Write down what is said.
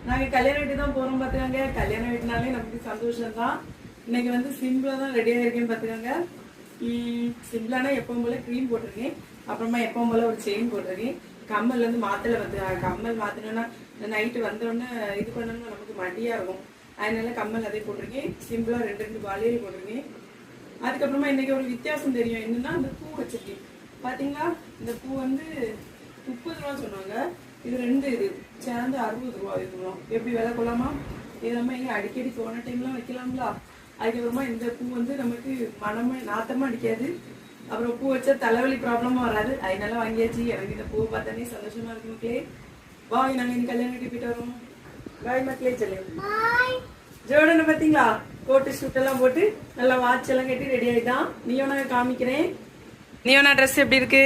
நாங்க கல்யாண வீட்டுக்கு தான் போறோம் பாத்துக்காங்க. கல்யாண வீட்டுனாலே நமக்கு சந்தோஷம் தான். இன்னைக்கு வந்து சிம்பிளா தான் ரெடியா இருக்கேன்னு பாத்துக்காங்க. சிம்பிளானா எப்பவும் போல க்ரீம் போட்டிருக்கேன். அப்புறமா எப்பவும் போல ஒரு செயின் போட்டிருக்கேன். கம்மல் வந்து மாத்தல வந்து கம்மல் மாத்தினோன்னா நைட்டு வந்தோடனே இது பண்ணணும்னா நமக்கு மடியா இருக்கும். அதனால கம்மல் அதே போட்டிருக்கேன். சிம்பிளா ரெண்டு வளையல் போட்டிருக்கேன். அதுக்கப்புறமா இன்னைக்கு ஒரு வித்தியாசம் தெரியும். என்னன்னா அந்த பூ வச்சிருக்கேன் பாத்தீங்களா. இந்த பூ வந்து 30 ரூபா சொன்னாங்க. இது 2 இது சேர்ந்து 60 ரூபா. இதுலாம் எப்படி விலை கொள்ளாமா? இது நம்ம எங்க அடிக்கடி போன டைம்லாம் வைக்கலாம்ல. அதுக்கப்புறமா இந்த பூ வந்து நமக்கு மனமா நாத்தமா அடிக்காது. அப்புறம் பூ வச்சா தலைவலி ப்ராப்ளமும் வராது. அதனால வாங்கியாச்சு. எனக்கு இந்த பூ பார்த்தானே சந்தோஷமா இருக்கு மக்களே. வாய் நாங்க இன்னைக்கு கல்யாணம் கட்டி போயிட்டு வரோம். பாய் மக்களே. சொல்லு ஜோடனை பாத்தீங்களா, கோட்டு ஷூட் எல்லாம் போட்டு நல்லா வாட்ச் எல்லாம் கட்டி ரெடி ஆயிட்டான். நீயோனா காமிக்கிறேன். நீயோனா ட்ரெஸ் எப்படி இருக்கு?